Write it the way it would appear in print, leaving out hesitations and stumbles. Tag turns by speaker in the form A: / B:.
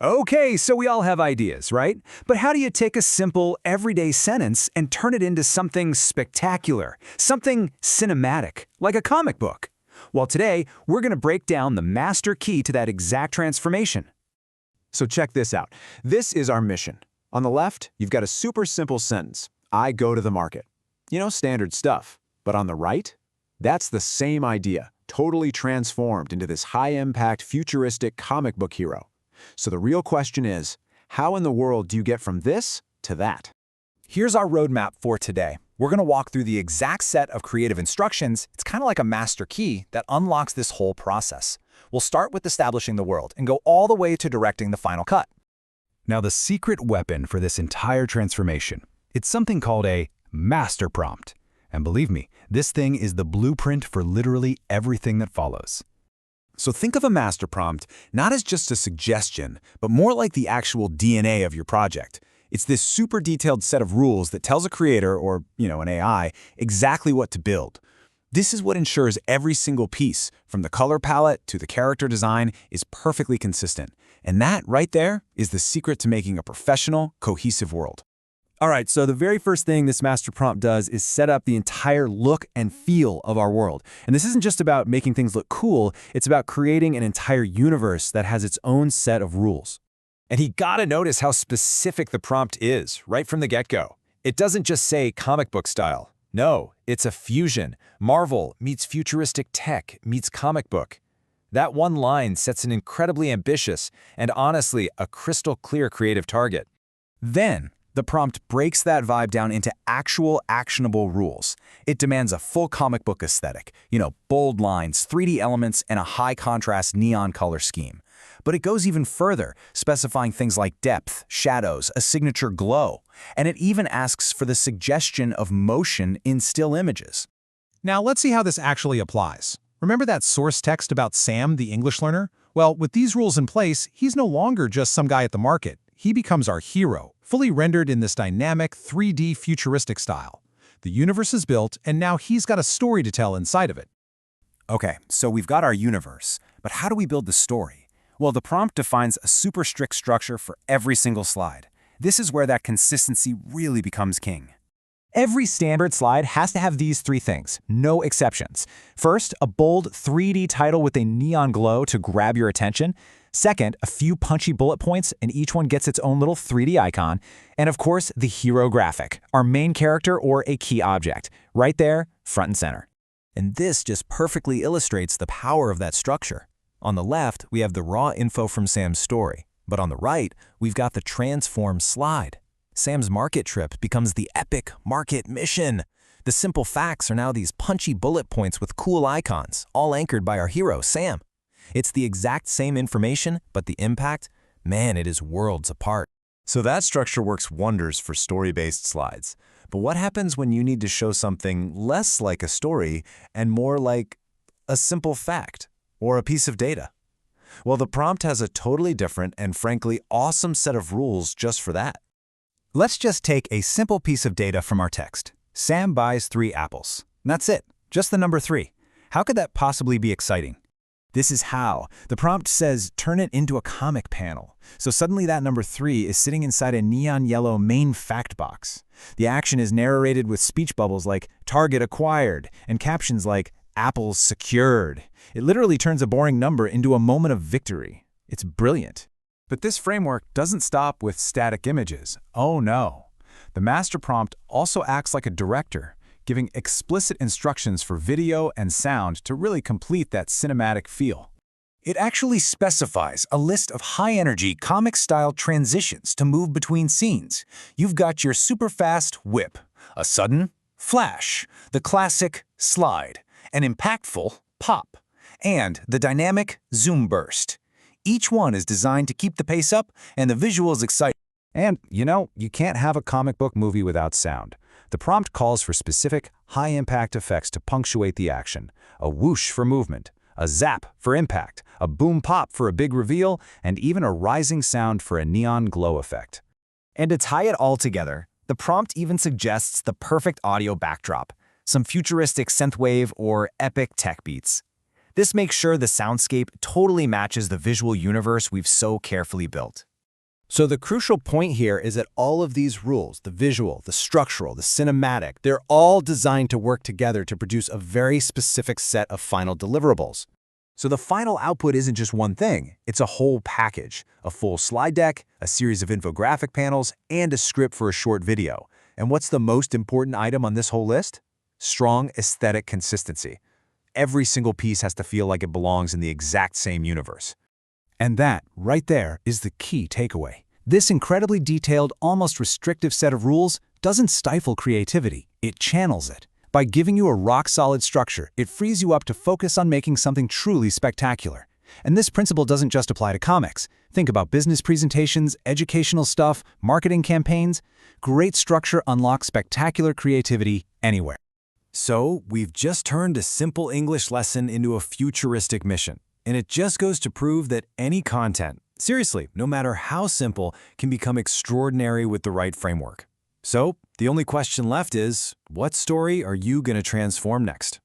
A: Okay, so we all have ideas, right? But how do you take a simple, everyday sentence and turn it into something spectacular, something cinematic, like a comic book? Well, today, we're going to break down the master key to that exact transformation.
B: So check this out. This is our mission. On the left, you've got a super simple sentence. I go to the market. Standard stuff. But on the right, that's the same idea, totally transformed into this high-impact, futuristic comic book hero. So the real question is, how in the world do you get from this to that?
C: Here's our roadmap for today. We're going to walk through the exact set of creative instructions. It's kind of like a master key that unlocks this whole process. We'll start with establishing the world and go all the way to directing the final cut.
A: Now, the secret weapon for this entire transformation, it's something called a master prompt. And believe me, this thing is the blueprint for literally everything that follows.
B: So think of a master prompt not as just a suggestion, but more like the actual DNA of your project. It's this super detailed set of rules that tells a creator, or an AI, exactly what to build. This is what ensures every single piece, from the color palette to the character design, is perfectly consistent. And that, right there, is the secret to making a professional, cohesive world.
D: All right, so the very first thing this master prompt does is set up the entire look and feel of our world. And this isn't just about making things look cool, it's about creating an entire universe that has its own set of rules.
C: And you gotta notice how specific the prompt is, right from the get-go. It doesn't just say comic book style. No, it's a fusion. Marvel meets futuristic tech meets comic book. That one line sets an incredibly ambitious and honestly a crystal clear creative target. Then, the prompt breaks that vibe down into actual actionable rules. It demands a full comic book aesthetic, bold lines, 3D elements, and a high-contrast neon color scheme. But it goes even further, specifying things like depth, shadows, a signature glow, and it even asks for the suggestion of motion in still images.
E: Now let's see how this actually applies. Remember that source text about Sam, the English learner? Well, with these rules in place, he's no longer just some guy at the market. He becomes our hero, fully rendered in this dynamic 3D futuristic style. The universe is built, and now he's got a story to tell inside of it.
C: Okay, so we've got our universe, but how do we build the story? Well, the prompt defines a super strict structure for every single slide. This is where that consistency really becomes king. Every standard slide has to have these three things, no exceptions. First, a bold 3D title with a neon glow to grab your attention. Second, a few punchy bullet points, and each one gets its own little 3D icon. And of course, the hero graphic, our main character or a key object, right there, front and center. And this just perfectly illustrates the power of that structure. On the left, we have the raw info from Sam's story, but on the right, we've got the transform slide. Sam's market trip becomes the epic market mission. The simple facts are now these punchy bullet points with cool icons, all anchored by our hero, Sam. It's the exact same information, but the impact, man, it is worlds apart.
F: So that structure works wonders for story-based slides. But what happens when you need to show something less like a story and more like a simple fact or a piece of data? Well, the prompt has a totally different and frankly awesome set of rules just for that.
A: Let's just take a simple piece of data from our text. Sam buys 3 apples. And that's it, just the number 3. How could that possibly be exciting? This is how. The prompt says, turn it into a comic panel. So suddenly that number 3 is sitting inside a neon yellow main fact box. The action is narrated with speech bubbles like, target acquired, and captions like, apples secured. It literally turns a boring number into a moment of victory. It's brilliant. But this framework doesn't stop with static images. Oh no. The master prompt also acts like a director, giving explicit instructions for video and sound to really complete that cinematic feel. It actually specifies a list of high-energy, comic-style transitions to move between scenes. You've got your super-fast whip, a sudden flash, the classic slide, an impactful pop, and the dynamic zoom burst. Each one is designed to keep the pace up and the visuals exciting. And, you can't have a comic book movie without sound. The prompt calls for specific, high-impact effects to punctuate the action. A whoosh for movement, a zap for impact, a boom pop for a big reveal, and even a rising sound for a neon glow effect.
C: And to tie it all together, the prompt even suggests the perfect audio backdrop, some futuristic synthwave or epic tech beats. This makes sure the soundscape totally matches the visual universe we've so carefully built.
D: So the crucial point here is that all of these rules, the visual, the structural, the cinematic, they're all designed to work together to produce a very specific set of final deliverables.
B: So the final output isn't just one thing, it's a whole package, a full slide deck, a series of infographic panels, and a script for a short video. And what's the most important item on this whole list? Strong aesthetic consistency. Every single piece has to feel like it belongs in the exact same universe.
A: And that, right there, is the key takeaway. This incredibly detailed, almost restrictive set of rules doesn't stifle creativity, it channels it. By giving you a rock-solid structure, it frees you up to focus on making something truly spectacular. And this principle doesn't just apply to comics. Think about business presentations, educational stuff, marketing campaigns. Great structure unlocks spectacular creativity anywhere.
C: So, we've just turned a simple English lesson into a futuristic mission. And it just goes to prove that any content, seriously, no matter how simple, can become extraordinary with the right framework. So, the only question left is, what story are you going to transform next?